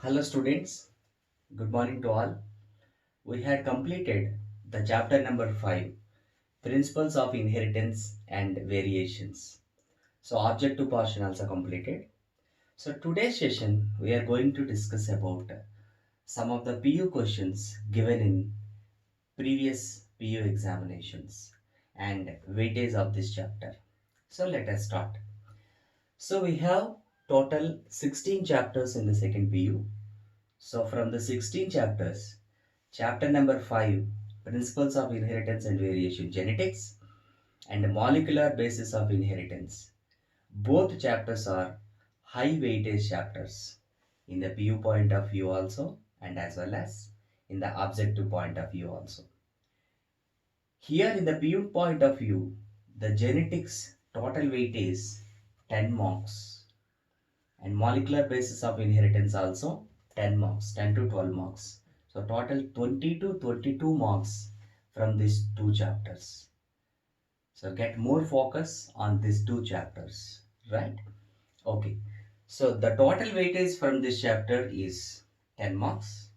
Hello students, good morning to all. We had completed the chapter number 5, Principles of Inheritance and Variations. So objective portion also completed. So today's session we are going to discuss about some of the PU questions given in previous PU examinations and weightage of this chapter. So let us start. So we have total 16 chapters in the second PU. So from the 16 chapters, chapter number 5, Principles of Inheritance and Variation, Genetics and Molecular Basis of Inheritance. Both chapters are high weightage chapters in the PU point of view also and as well as in the objective point of view also. Here in the PU point of view, the genetics total weight is 10 marks and molecular basis of inheritance also 10 marks, 10 to 12 marks. So total 20 to 22 marks from these two chapters. So get more focus on these two chapters, right? Okay. So the total weightage from this chapter is 10 marks,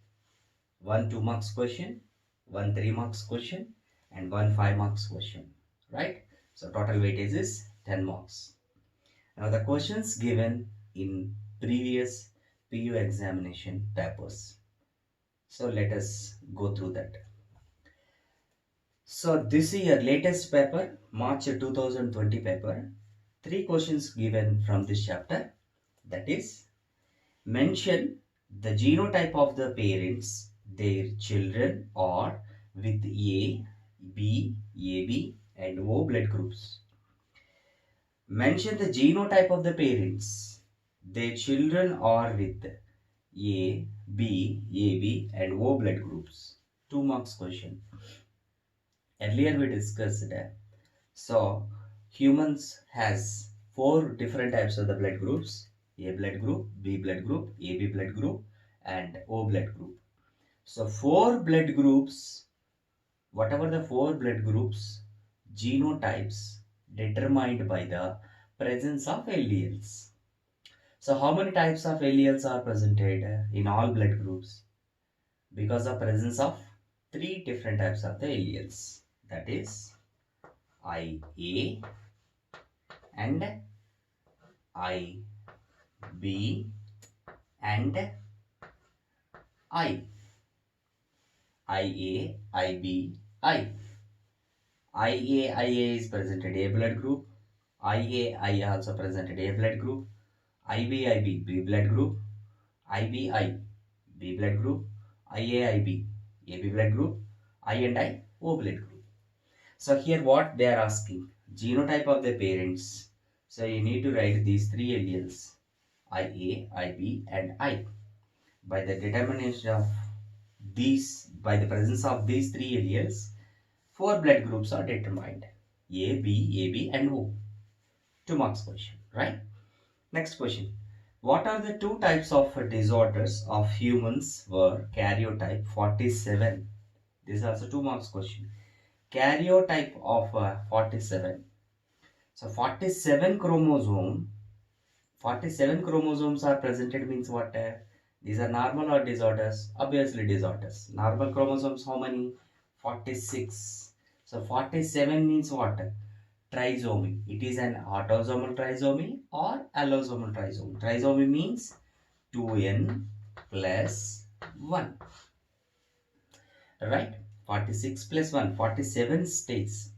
one 2 marks question, one 3 marks question, and one 5 marks question, right? So total weightage is 10 marks. Now the questions given in previous PU examination papers. So let us go through that. So this year latest paper, March 2020 paper, three questions given from this chapter. That is, mention the genotype of the parents, their children are with A, B, AB and O blood groups. Mention the genotype of the parents. Their children are with A, B, AB and O blood groups. 2 marks question. Earlier we discussed that. So humans has four different types of the blood groups. A blood group, B blood group, AB blood group and O blood group. So four blood groups, whatever the four blood groups, genotypes determined by the presence of alleles. So how many types of alleles are presented in all blood groups? Because of presence of three different types of the alleles. That is IA and IB and I. IA, IB, I. IA is presented A blood group. IA also presented A blood group. IB B blood group. IBI B blood group. IAIB AB blood group. I and I O blood group. So here what they are asking, genotype of the parents. So you need to write these three alleles, IA, IB and I. By the determination of these, by the presence of these three alleles, four blood groups are determined, A, B, AB and O. 2 marks question, right? Next question. What are the two types of disorders of humans were karyotype 47? This is also 2 marks question. Karyotype of 47. So 47 chromosomes are presented means what? These are normal or disorders? Obviously disorders. Normal chromosomes how many? 46. So 47 means what? Trisomy. It is an autosomal trisomy or allosomal trisomy. Trisomy means 2n plus 1. Right? 46 plus 1. 47 states.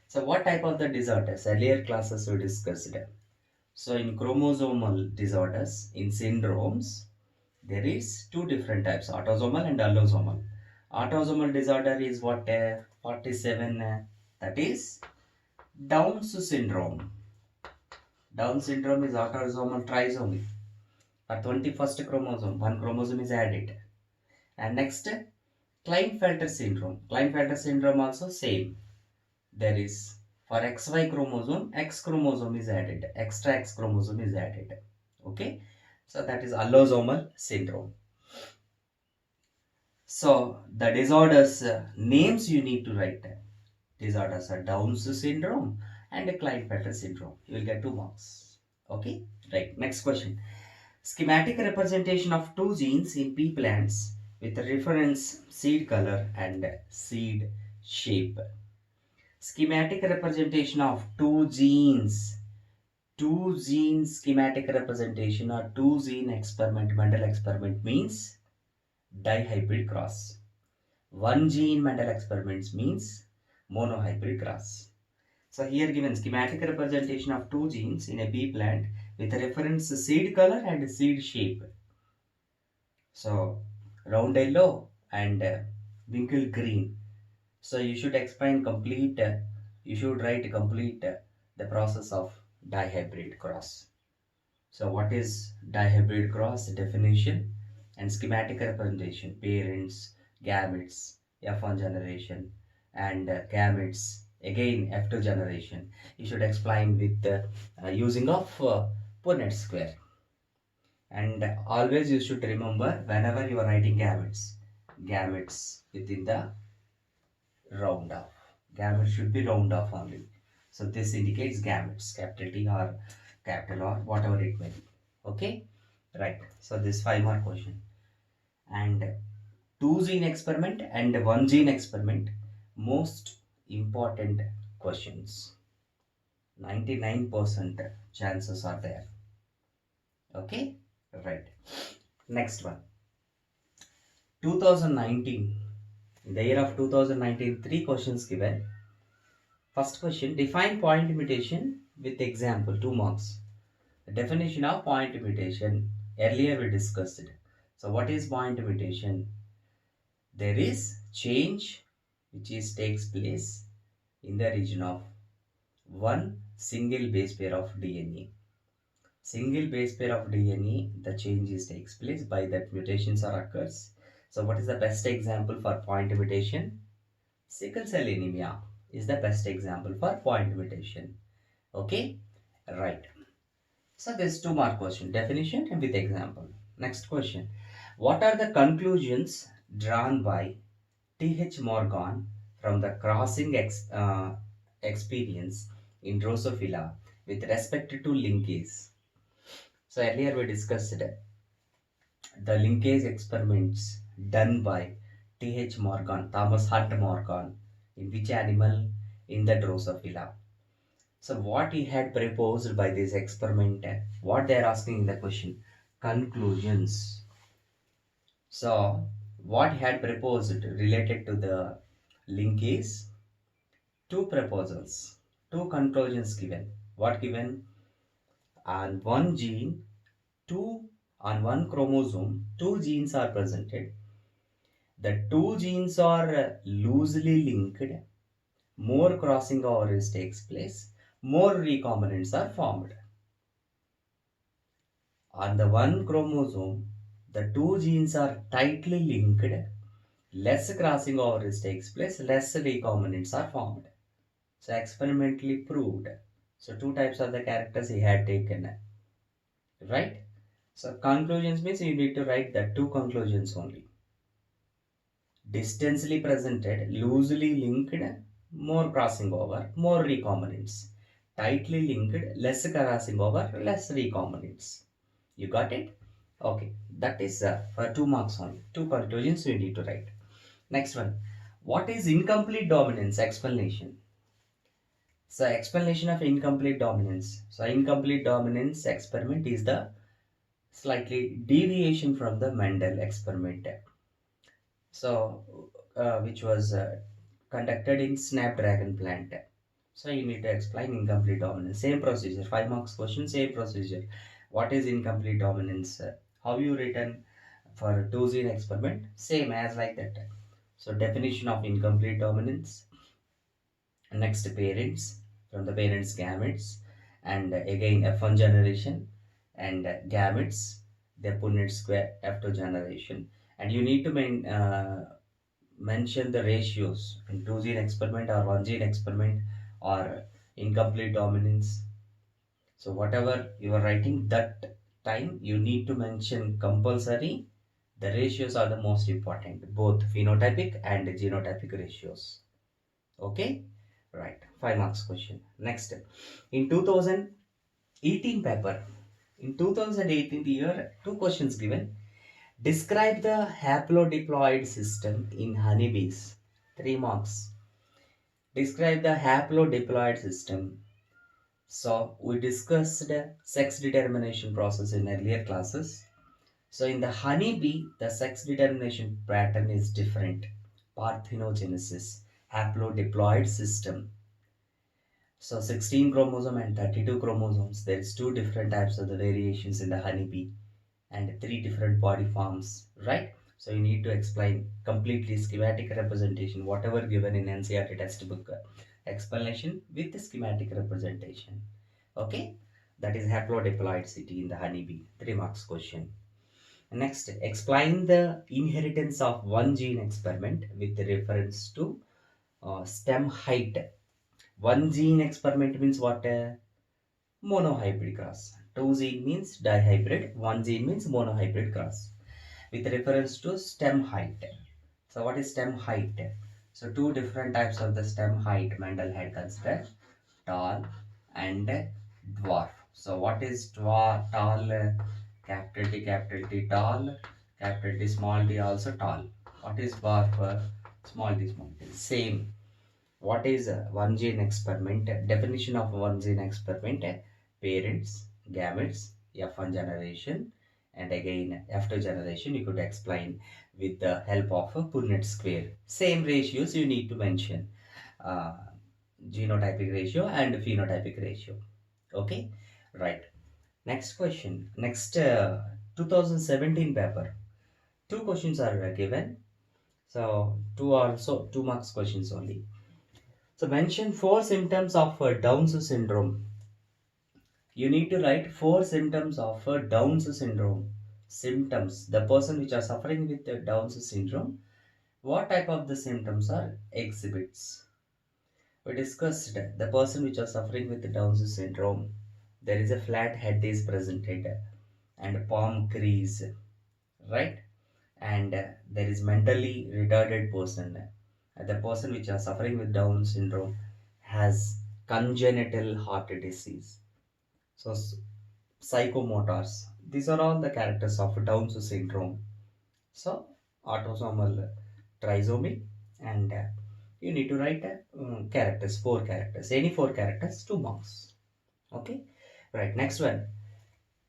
So what type of the disorders? Earlier classes we discussed. So in chromosomal disorders, in syndromes, there is two different types, autosomal and allosomal. Autosomal disorder is what? 47, that is Down's syndrome. Down syndrome is autosomal trisomy. For 21st chromosome, one chromosome is added. And next, Klinefelter syndrome. Klinefelter syndrome also same. There is for XY chromosome, X chromosome is added. Extra X chromosome is added. Okay. So that is allosomal syndrome. So the disorders names you need to write. Disorders are Down's syndrome and Klinefelter syndrome. You will get 2 marks. Okay. Right. Next question. Schematic representation of two genes in pea plants with reference seed color and seed shape. Schematic representation of two genes. Two gene schematic representation or two gene experiment, Mendel experiment means dihybrid cross. One gene Mendel experiments means monohybrid cross. So here given schematic representation of two genes in a pea plant with a reference seed color and seed shape. So round yellow and winkle green. So you should explain complete, you should write complete the process of dihybrid cross. So what is dihybrid cross definition and schematic representation? Parents, gametes, F1 generation and gametes again F2 generation. You should explain with using of Punnett square. And always you should remember whenever you are writing gametes within the round off. Gametes should be round off only. So this indicates gametes, capital T or capital R, whatever it may be. Okay, right. So this 5 mark question. And two gene experiment and one gene experiment, most important questions. 99% chances are there. Okay, right. Next one. 2019. In the year of 2019, 3 questions given. First question, define point mutation with example, 2 marks. The definition of point mutation, earlier we discussed it. So what is point mutation? There is change which is takes place in the region of one single base pair of DNA. Single base pair of DNA, the changes takes place by that mutations or occurs. So what is the best example for point mutation? Sickle cell anemia is the best example for point mutation. Okay, right. So there's 2 mark question, definition and with example. Next question. What are the conclusions drawn by T.H. Morgan from the crossing experience in Drosophila with respect to linkage? So earlier we discussed the linkage experiments done by T.H. Morgan, Thomas Hunt Morgan, in which animal? In the Drosophila. So what he had proposed by this experiment, what they are asking in the question, conclusions. So what he had proposed related to the linkage, two proposals, two conclusions given. What given? On one gene, two on one chromosome, two genes are presented. The two genes are loosely linked. More crossing over takes place. More recombinants are formed. On the one chromosome, the two genes are tightly linked. Less crossing over takes place. Less recombinants are formed. So experimentally proved. So two types of the characters he had taken. Right? So conclusions means you need to write the two conclusions only. Distantly presented, loosely linked, more crossing over, more recombinants. Tightly linked, less crossing over, less recombinants. You got it? Okay, that is for 2 marks only. Two conclusions you need to write. Next one. What is incomplete dominance? Explanation. So explanation of incomplete dominance. So incomplete dominance experiment is the slightly deviation from the Mendel experiment. So which was conducted in Snapdragon plant. So you need to explain incomplete dominance. Same procedure. 5 marks question. Same procedure. What is incomplete dominance? How you written for two gene experiment? Same as like that. So definition of incomplete dominance. Next parents, from the parents gametes, and again F1 generation and gametes, they Punnett square F2 generation. And you need to mention the ratios in two gene experiment or one gene experiment or incomplete dominance. So whatever you are writing that time, you need to mention compulsory. The ratios are the most important, both phenotypic and genotypic ratios. Okay, right. 5 marks question. Next, in 2018 paper, In 2018 year, two questions given. Describe the haplodiploid system in honeybees. 3 marks. Describe the haplodiploid system. So we discussed sex determination process in earlier classes. So in the honeybee, the sex determination pattern is different. Parthenogenesis, haplodiploid system. So 16 chromosome and 32 chromosomes. There is two different types of the variations in the honeybee and three different body forms, right? So you need to explain completely schematic representation, whatever given in NCERT textbook explanation with the schematic representation. Okay, that is haplodiploidity in the honeybee. 3 marks question. Next, explain the inheritance of one gene experiment with reference to stem height. One gene experiment means what? Monohybrid cross. Two gene means dihybrid. One gene means monohybrid cross. With reference to stem height. So what is stem height? So two different types of the stem height Mendel had considered. Tall and dwarf. So what is dwarf, tall? Capital T tall. Capital T small t also tall. What is dwarf? Small t small t. Same. What is one gene experiment? Definition of one gene experiment: parents, gametes, F1 generation, and again F2 generation. You could explain with the help of a Punnett square. Same ratios you need to mention: uh, genotypic ratio and phenotypic ratio. Okay, right. Next question. Next 2017 paper. Two questions are given. So two also 2 marks questions only. So mention four symptoms of Down's syndrome. You need to write four symptoms of Down's syndrome. Symptoms. The person which are suffering with Down's syndrome, what type of the symptoms are exhibits? We discussed the person which are suffering with Down's syndrome. There is a flat head is presented and palm crease, right? And there is mentally retarded person. The person which are suffering with Down syndrome has congenital heart disease. So psychomotors. These are all the characters of Down's syndrome. So autosomal trisomy, and you need to write characters, four characters. Any four characters, 2 marks. Okay. Right. Next one.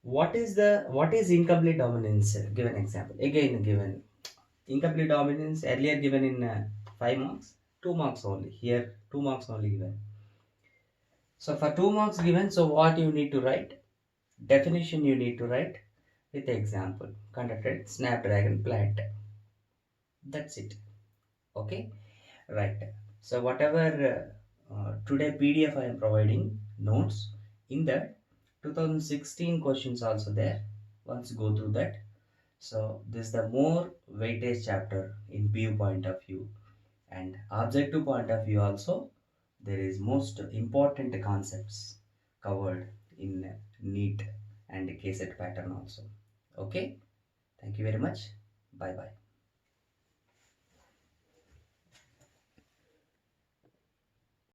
What is incomplete dominance? Give an example. Again given incomplete dominance earlier given in 5 marks, 2 marks only. Here 2 marks only given. So for 2 marks given, so what you need to write? Definition you need to write with the example. Conducted Snapdragon plant. That's it. Okay. Right. So whatever today PDF I am providing notes in that 2016 questions also there. Once go through that. So this is the more weightage chapter in PU point of view, and objective point of view also. There is most important concepts covered in NEET and KSET pattern also. Okay. Thank you very much. Bye bye.